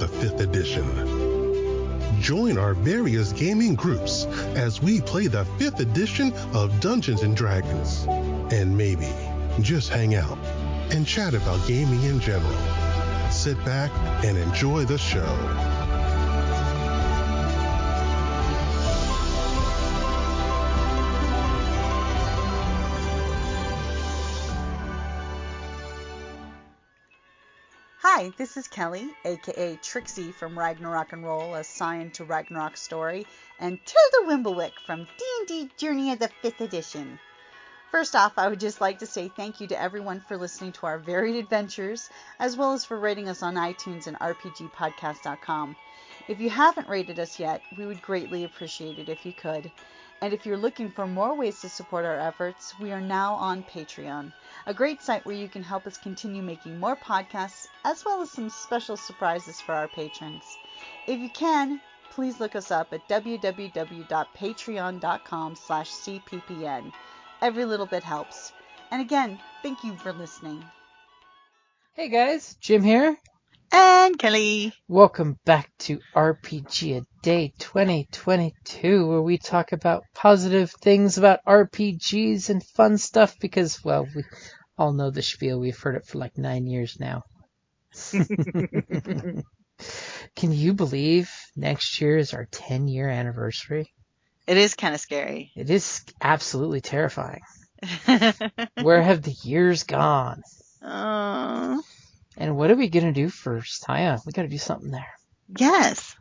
of the 5th edition. Join our various gaming groups as we play the 5th edition of Dungeons & Dragons. And maybe just hang out and chat about gaming in general. Sit back and enjoy the show. Hi, this is Kelly, aka Trixie from Ragnarok and Roll, assigned to Ragnarok Story, and Tilda Wimblewick from D&D Journey of the 5th Edition. First off, I would just like to say thank you to everyone for listening to our varied adventures, as well as for rating us on iTunes and RPGpodcast.com. If you haven't rated us yet, we would greatly appreciate it if you could. And if you're looking for more ways to support our efforts, we are now on Patreon, a great site where you can help us continue making more podcasts, as well as some special surprises for our patrons. If you can, please look us up at www.patreon.com/cppn. Every little bit helps. And again, thank you for listening. Hey guys, Jim here. And Kelly. Welcome back to RPGaDay2022, where we talk about positive things about RPGs and fun stuff because, well, we all know the spiel. We've heard it for like 9 years now. Can you believe next year is our 10-year anniversary? It is kind of scary. It is absolutely terrifying. Where have the years gone? And what are we going to do first? We got to do something there. Yes.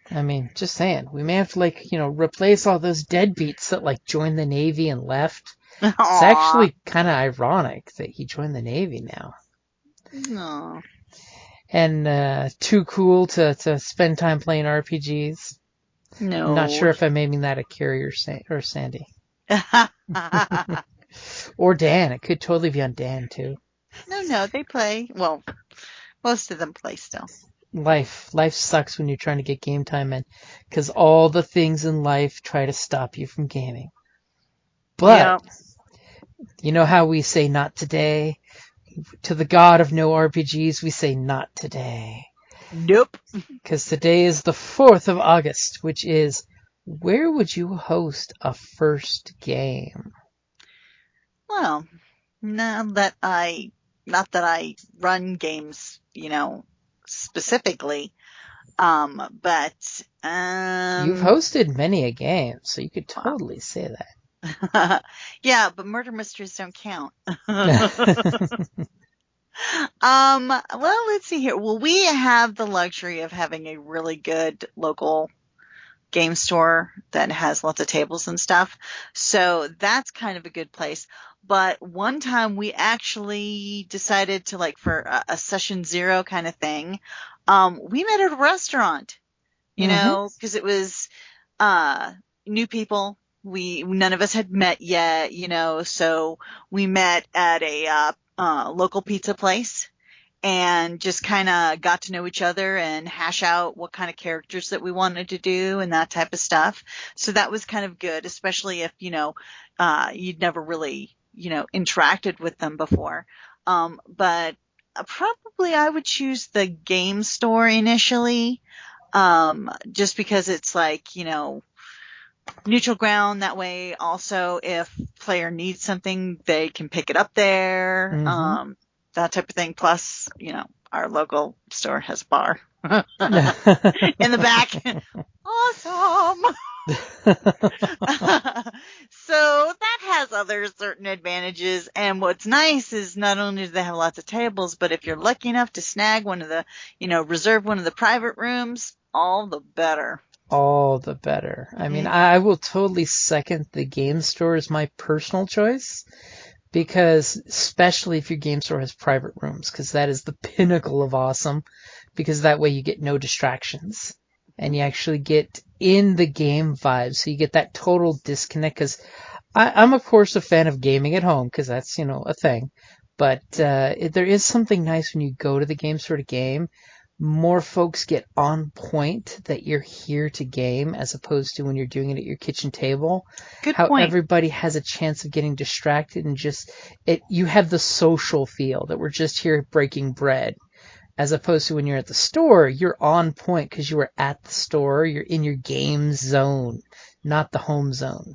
I mean, just saying. We may have to, replace all those deadbeats that, joined the Navy and left. Aww. It's actually kind of ironic that he joined the Navy now. Aww. And too cool to spend time playing RPGs. No. I'm not sure if I'm aiming that at Carrie or Sandy. Or Dan. It could totally be on Dan, too. No, they play. Well, most of them play still. Life sucks when you're trying to get game time in, because all the things in life try to stop you from gaming. But, You know how we say not today? To the god of no RPGs, we say not today. Nope. Because today is the 4th of August, which is, where would you host a first game? Well, not that I run games, specifically, but you've hosted many a game, so you could totally say that. Yeah, but murder mysteries don't count. Well, let's see here. Well, we have the luxury of having a really good local game store that has lots of tables and stuff. So that's kind of a good place. But one time we actually decided to, for a session 0 kind of thing, we met at a restaurant, because it was new people. None of us had met yet, so we met at a local pizza place and just kind of got to know each other and hash out what kind of characters that we wanted to do and that type of stuff. So that was kind of good, especially if, you'd never really, interacted with them before. But probably I would choose the game store initially, just because it's neutral ground. That way also if player needs something, they can pick it up there. Mm-hmm. That type of thing. Plus, our local store has a bar in the back. Awesome. So that has other certain advantages. And what's nice is not only do they have lots of tables, but if you're lucky enough to snag one of the, reserve one of the private rooms, all the better. All the better. I mean, I will totally second the game store as my personal choice, because especially if your game store has private rooms, because that is the pinnacle of awesome, because that way you get no distractions and you actually get in the game vibe. So you get that total disconnect, because I'm of course a fan of gaming at home, because that's, a thing. But there is something nice when you go to the game store to game. More folks get on point that you're here to game as opposed to when you're doing it at your kitchen table. Good How point. Everybody has a chance of getting distracted and you have the social feel that we're just here breaking bread. As opposed to when you're at the store, you're on point because you were at the store. You're in your game zone, not the home zone.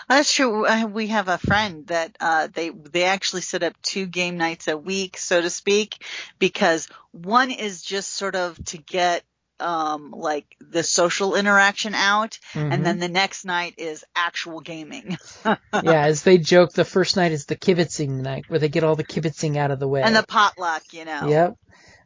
That's true. We have a friend that they actually set up 2 game nights a week, so to speak, because one is just sort of to get like the social interaction out, and then the next night is actual gaming. Yeah, as they joke, the first night is the kibitzing night, where they get all the kibitzing out of the way. And the potluck, you know. Yep.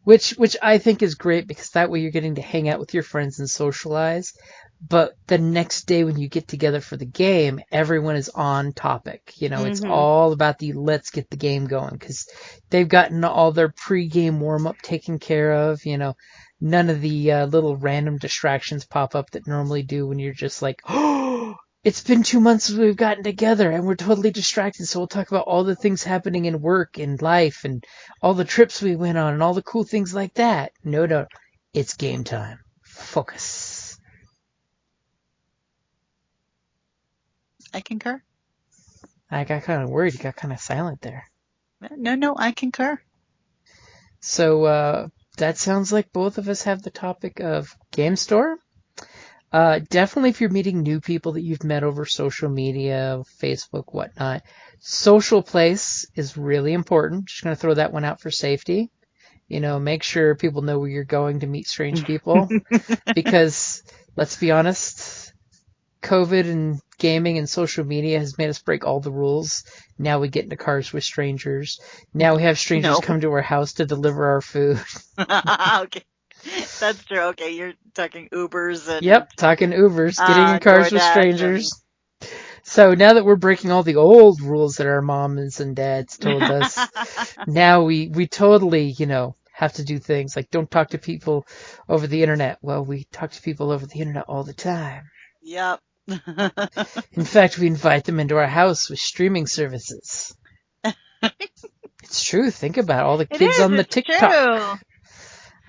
Which I think is great, because that way you're getting to hang out with your friends and socialize. But the next day when you get together for the game, everyone is on topic. You know, it's all about the let's get the game going, because they've gotten all their pre-game warm-up taken care of. You know, none of the little random distractions pop up that normally do when you're just like, oh, it's been 2 months since we've gotten together and we're totally distracted. So we'll talk about all the things happening in work and life and all the trips we went on and all the cool things like that. No, it's game time. Focus. I concur. I got kind of worried. You got kind of silent there. No, I concur. So that sounds like both of us have the topic of game store. Definitely if you're meeting new people that you've met over social media, Facebook, whatnot, social place is really important. Just going to throw that one out for safety. You know, make sure people know where you're going to meet strange people. Because, let's be honest, COVID and gaming and social media has made us break all the rules. Now we get into cars with strangers. Now we have strangers come to our house to deliver our food. Okay. That's true. Okay, you're talking Ubers and... Yep, talking Ubers, getting in cars with DoorDash strangers. So now that we're breaking all the old rules that our moms and dads told us, now we totally, you know, have to do things like don't talk to people over the internet. Well, we talk to people over the internet all the time. Yep. In fact, we invite them into our house with streaming services. It's true. Think about all the kids on the TikTok. True.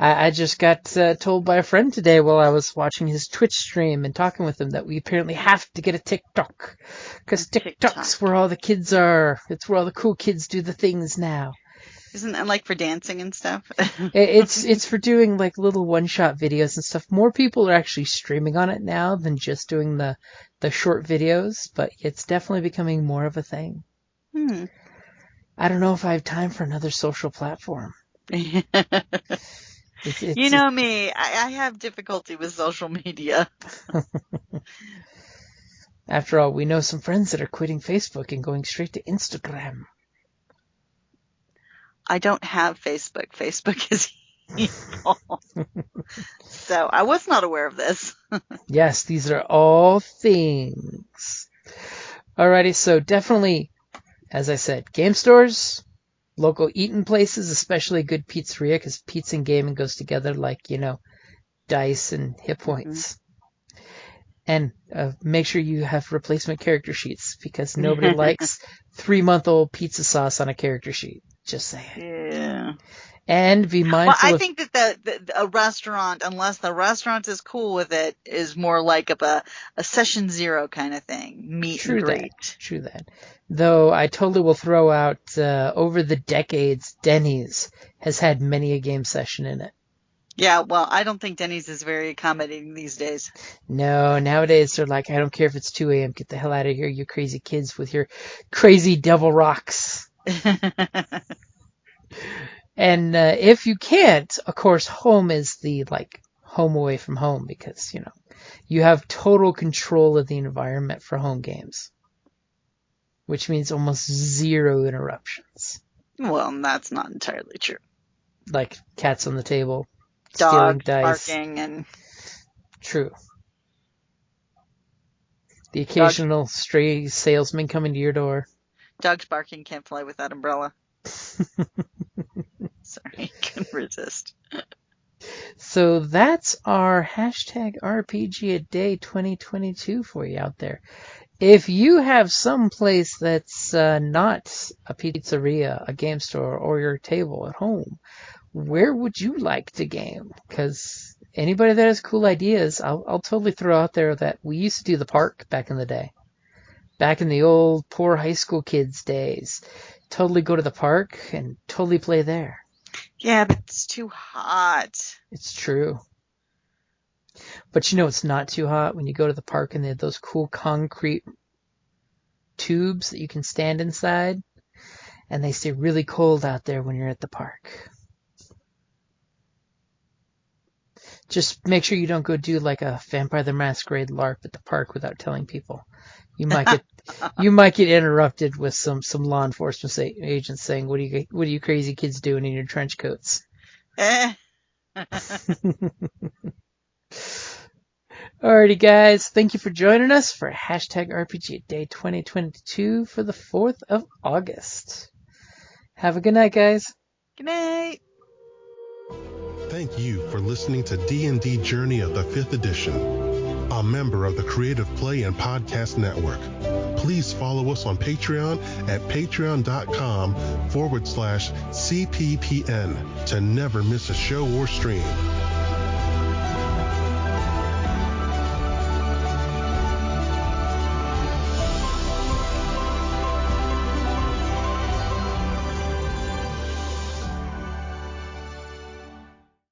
I just got told by a friend today while I was watching his Twitch stream and talking with him that we apparently have to get a TikTok. Because TikTok's where all the kids are. It's where all the cool kids do the things now. Isn't that like for dancing and stuff? It's for doing like little one-shot videos and stuff. More people are actually streaming on it now than just doing the short videos, but it's definitely becoming more of a thing. I don't know if I have time for another social platform. You know me, I have difficulty with social media. After all, we know some friends that are quitting Facebook and going straight to Instagram. I don't have Facebook. Facebook is evil. So I was not aware of this. Yes, these are all things. Alrighty, so definitely, as I said, game stores, local eating places, especially a good pizzeria, because pizza and gaming goes together like, you know, dice and hit points. And make sure you have replacement character sheets, because nobody likes 3-month-old pizza sauce on a character sheet. Just saying. Yeah. And be mindful. Well, I think that a restaurant, unless the restaurant is cool with it, is more like a session zero kind of thing. Meet and greet. True that. Though I totally will throw out, over the decades, Denny's has had many a game session in it. Yeah, well, I don't think Denny's is very accommodating these days. No, nowadays they're like, I don't care if it's 2 a.m. Get the hell out of here, you crazy kids with your crazy devil rocks. And if you can't, of course, home is the, like, home away from home, because, you know, you have total control of the environment for home games, which means almost zero interruptions. Well, that's not entirely true. Like cats on the table, Dogs stealing dice. barking and... True. The occasional stray salesman coming to your door. Dogs barking, can't fly without umbrella. Sorry, couldn't resist. So that's our hashtag RPGaDay2022 for you out there. If you have some place that's not a pizzeria, a game store, or your table at home, where would you like to game? Because anybody that has cool ideas, I'll totally throw out there that we used to do the park back in the day. Back in the old poor high school kids days. Totally go to the park and totally play there. Yeah, but it's too hot. It's true. But you know it's not too hot when you go to the park and they have those cool concrete tubes that you can stand inside, and they stay really cold out there when you're at the park. Just make sure you don't go do like a Vampire the Masquerade LARP at the park without telling people. You might get interrupted with some law enforcement agents saying, "What are you crazy kids doing in your trench coats?" Alrighty, guys. Thank you for joining us for #RPGaDay2022 for the 4th of August. Have a good night, guys. Good night. Thank you for listening to D&D Journey of the 5th Edition, a member of the Creative Play and Podcast Network. Please follow us on Patreon at patreon.com/CPPN to never miss a show or stream.